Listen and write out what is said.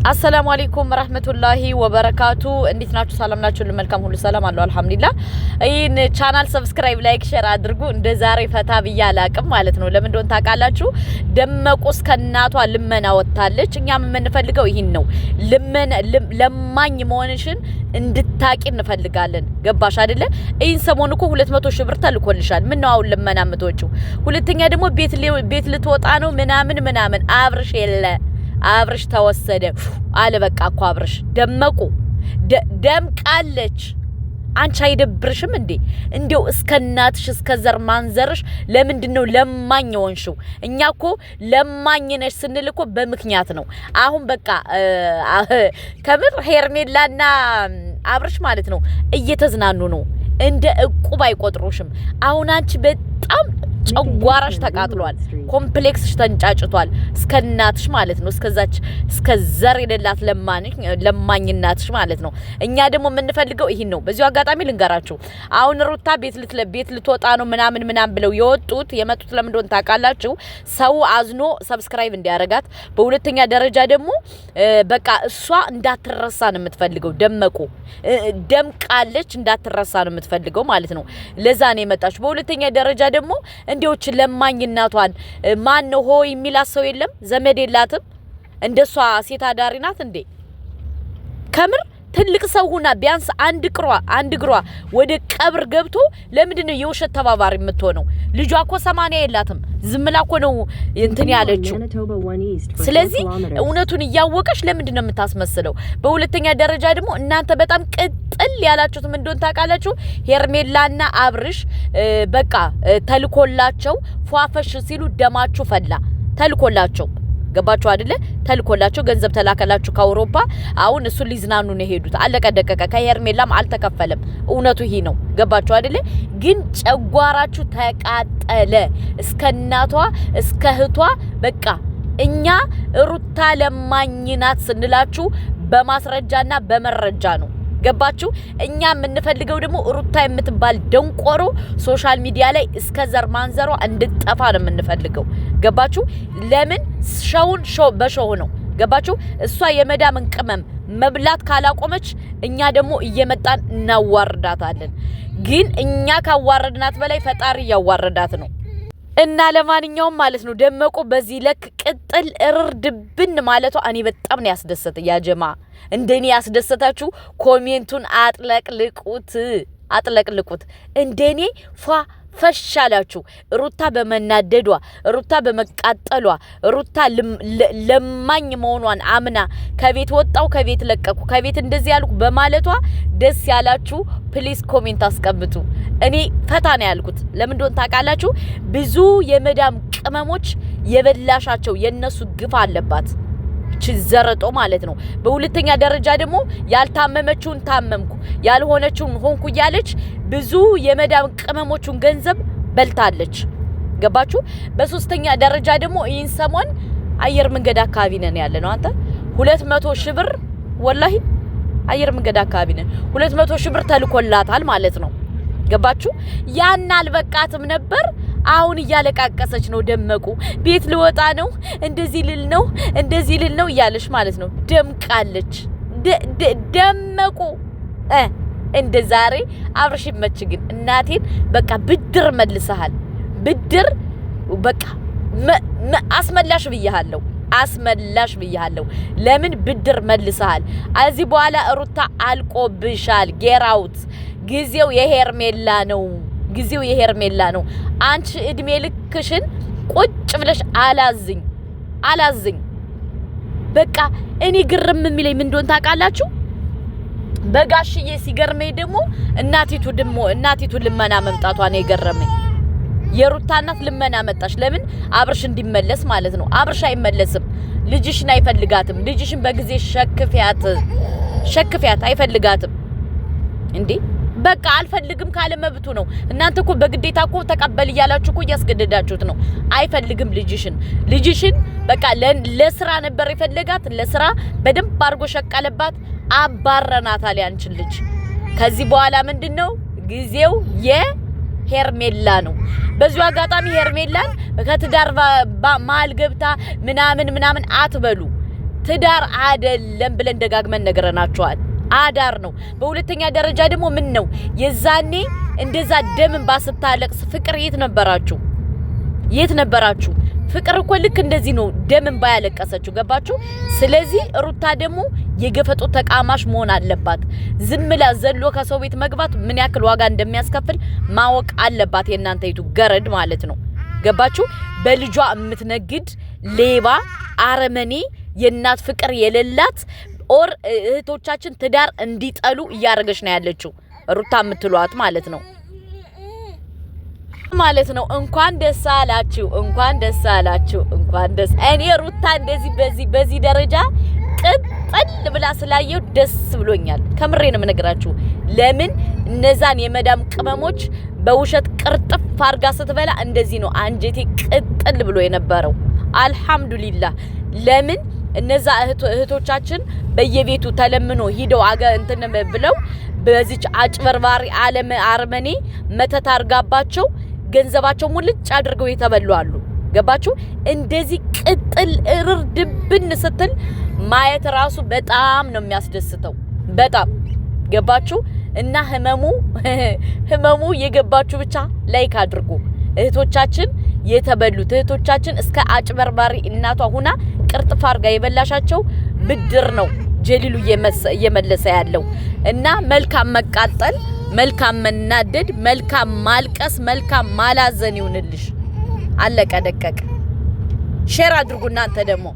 السلام عليكم ورحمة الله وبركاته. እንዴት ናችሁ? ሰላም ናችሁ? ለመልካም ሁሉ ሰላም አለው አልহামዱሊላህ። ይሄን ቻናል ሰብስክራይብ ላይክ ሼር አድርጉ። እንደ ዛሬ ፈታ ብያላቅም ማለት ነው። ለምን እንደሆነ ታውቃላችሁ? ደመቁስ ከናቷ ልመና ወጣለች። እኛም የምንፈልገው ይሄን ነው። ለማኝ መሆንሽን እንድታቂ እንፈልጋለን። ገባሽ አይደለ? ይሄን ሰሞን እኮ 200 ሺህ ብር ተልኮልሻል። ምን ነው አሁን ልመና የምትወጪው? ሁለተኛ ደግሞ ቤት ልትወጣ ነው ምናምን አብርሽ የለ አብርሽ ተወሰደ አለ። በቃ እኮ አብርሽ ደመቁ ደምቃለች። አንቺ አይደብርሽም እንዴ? እንደው እስከናትሽ እስከዘር ማንዘርሽ ለምንድነው ለማኝ ሆንሽው? እኛ እኮ ለማኝ ነሽ ስንል እኮ በምክንያት ነው። አሁን በቃ ከምር ሄርሜላና አብርሽ ማለት ነው እየተዝናኑ ነው። እንደ እቁብ አይቆጥሩሽም። አሁን አንቺ በጣም ጨጓራሽ ተቃጥሏል። ኮምፕሌክስሽ ተንጫጭቷል። እስከናትሽ ማለት ነው። እስከዘር የሌላት ለማኝናትሽ ማለት ነው። እኛ ደግሞ የምንፈልገው ይሄን ነው። በዚሁ አጋጣሚ ልንገራችሁ። አሁን ሩታ ቤት ልትወጣ ነው ምናምን ብለው የመጡት ለምን እንደሆነ ታውቃላችሁ? ሰው አዝኖ ሰብስክራይብ እንዲያረጋት፣ በሁለተኛ ደረጃ ደግሞ በቃ እሷ እንዳትረሳ ነው የምትፈልገው። ደመቁ ደምቃለች እንዳትረሳ ነው የምትፈልገው ማለት ነው። ለዛ ነው የመጣችው። በሁለተኛ ደረጃ ደግሞ እንዴዎች ለማኝ እናቷን ማን ነው ሆይ የሚላት ሰው የለም። ዘመድ የላትም። እንደሷ ሴት አዳሪ ናት እንዴ? ከምር ትልቅ ሰው ሆና ቢያንስ አንድ እግሯ ወደ ቀብር ገብቶ ለምንድነው የውሸት ተባባሪ የምትሆነው? ልጇ እኮ 80 የላትም። ዝምላ እኮ ነው እንትን ያለችው። ስለዚህ እውነቱን እያወቀሽ ለምንድነው የምታስመስለው? በሁለተኛ ደረጃ ደግሞ እናንተ በጣም ቅጥል ያላችሁት ምን እንደሆነ ታውቃላችሁ? ሄርሜላና አብርሽ በቃ ተልኮላቸው ፏፈሽ ሲሉ ደማችሁ ፈላ። ተልኮላቸው ገባችሁ አይደለ? ተልኮላቸው ገንዘብ ተላከላችሁ ከአውሮፓ። አሁን እሱ ሊዝናኑ ነው ሄዱት። አለቀ ደቀቀ። ከሄርሜላም አልተከፈለም። እውነቱ ይሄ ነው። ገባችሁ አይደለ? ግን ጨጓራችሁ ተቃጠለ። እስከናቷ እስከ እህቷ በቃ እኛ ሩታ ለማኝናት ስንላችሁ በማስረጃና በመረጃ ነው። ገባችሁ? እኛ የምንፈልገው ደግሞ ሩታ የምትባል ደንቆሮ ሶሻል ሚዲያ ላይ እስከ ዘር ማንዘሯ እንድትጠፋ ነው የምንፈልገው። ገባችሁ? ለምን ሾው በሾው ነው። ገባችሁ? እሷ የመዳምን ቅመም መብላት ካላቆመች እኛ ደግሞ እየመጣን እናዋርዳታለን። ግን እኛ ካዋረድናት በላይ ፈጣሪ ያዋረዳት ነው። እና ለማንኛውም ማለት ነው ደመቁ በዚህ ለክ ቅጥል እርድብን ማለቷ እኔ በጣም ነው ያስደሰተ። ያጀማ እንደኔ ያስደሰታችሁ ኮሜንቱን አጥለቅልቁት። እንደኔ ፈሻላችሁ። ሩታ በመናደዷ፣ ሩታ በመቃጠሏ፣ ሩታ ለማኝ መሆኗን አምና ከቤት ወጣው ከቤት ለቀቁ ከቤት እንደዚህ ያልኩ በማለቷ ደስ ያላችሁ ፕሊስ ኮሜንት አስቀምጡ። እኔ ፈታ ነው ያልኩት። ለምን እንደሆነ ታውቃላችሁ? ብዙ የመዳም ቅመሞች የበላሻቸው የነሱ ግፍ አለባት። ዘረጦ ማለት ነው። በሁለተኛ ደረጃ ደግሞ ያልታመመችውን ታመምኩ ያልሆነችውን ሆንኩ እያለች ብዙ የመዳም ቅመሞቹን ገንዘብ በልታለች። ገባችሁ? በሶስተኛ ደረጃ ደግሞ ይህን ሰሞን አየር መንገድ አካባቢ ነን ያለ ነው። አንተ 200 ሺህ ብር ወላሂ አየር መንገድ አካባቢ ነን 200 ሺህ ብር ተልኮላታል ማለት ነው። ገባችሁ? ያን አልበቃትም ነበር። አሁን እያለቃቀሰች ነው። ደመቁ ቤት ልወጣ ነው እንደዚህ ልል ነው እያለች ማለት ነው። ደምቃለች። ደመቁ እንደ ዛሬ አብርሽ ይመች። ግን እናቴን በቃ ብድር መልሰሃል። ብድር በቃ አስመላሽ ብያለሁ። ለምን ብድር መልሰሃል? እዚህ በኋላ ሩታ አልቆብሻል። ጌራውት ጊዜው የሄርሜላ ነው። አንቺ እድሜ ልክሽን ቁጭ ብለሽ አላዝኝ። በቃ እኔ ግርም የሚለኝ ምን እንደሆነ ታውቃላችሁ? በጋሽዬ ሲገርመኝ ደግሞ እናቲቱ ልመና መምጣቷ ነው የገረመኝ። የሩታ እናት ልመና መጣሽ። ለምን? አብርሽ እንዲመለስ ማለት ነው። አብርሽ አይመለስም። ልጅሽን አይፈልጋትም። ልጅሽን በጊዜ ሸክፊያት አይፈልጋትም እንዴ? በቃ አልፈልግም ካለ መብቱ ነው። እናንተ እኮ በግዴታ እኮ ተቀበል እያላችሁ እኮ እያስገደዳችሁት ነው። አይፈልግም ልጅሽን በቃ ለስራ ነበር የፈለጋት። ለስራ በደንብ አድርጎ ሸቀለባት። አባረናታል ያንቺን ልጅ። ከዚህ በኋላ ምንድነው ጊዜው ሄርሜላ ነው። በዚሁ አጋጣሚ ሄርሜላን ከትዳር ማል ገብታ ምናምን አትበሉ። ትዳር አይደለም ብለን ደጋግመን ነገረናችኋል አዳር ነው በሁለተኛ ደረጃ ደግሞ ምን ነው የዛኔ እንደዛ ደምን ባስታለቅስ ፍቅር የት ነበራችሁ ፍቅር እኮ ልክ እንደዚህ ነው ደምን ባያለቀሰችው ገባችሁ ስለዚህ ሩታ ደግሞ የገፈጦ ተቃማሽ መሆን አለባት ዝምላ ዘሎ ከሰው ቤት መግባት ምን ያክል ዋጋ እንደሚያስከፍል ማወቅ አለባት የናንተይቱ ገረድ ማለት ነው ገባችሁ በልጇ እምትነግድ ሌባ አረመኔ የናት ፍቅር የሌላት ኦር እህቶቻችን ትዳር እንዲጠሉ እያረገች ነው ያለችው ሩታ የምትሏት ማለት ነው እንኳን ደስ አላችሁ እኔ ሩታ እንደዚህ በዚህ ደረጃ ቅጥል ብላ ስላየው ደስ ብሎኛል ከምሬ ነው የምነግራችሁ ለምን እነዛን የመዳም ቅመሞች በውሸት ቅርጥፍ አርጋ ስትበላ እንደዚህ ነው አንጀቴ ቅጥል ብሎ የነበረው አልহামዱሊላህ ለምን እነዛ እህቶቻችን በየቤቱ ተለምኖ ሂደው አገ እንትን ብለው በዚች አጭበርባሪ ዓለም አርመኔ መተት አርጋባቸው ገንዘባቸው ሙልጭ አድርገው የተበሉ አሉ ገባችሁ እንደዚህ ቅጥል እርድብን ስትል ማየት ራሱ በጣም ነው የሚያስደስተው በጣም ገባችሁ እና ህመሙ የገባችሁ ብቻ ላይክ አድርጉ እህቶቻችን የተበሉት እህቶቻችን እስከ አጭበርባሪ እናቷ ሁና ቅርጥፍ አርጋ የበላሻቸው ብድር ነው ጀሊሉ እየመለሰ ያለው እና መልካም መቃጠል መልካም መናደድ መልካም ማልቀስ መልካም ማላዘን ይሁንልሽ አለቀ ደቀቀ ሼር አድርጉ እናንተ ደግሞ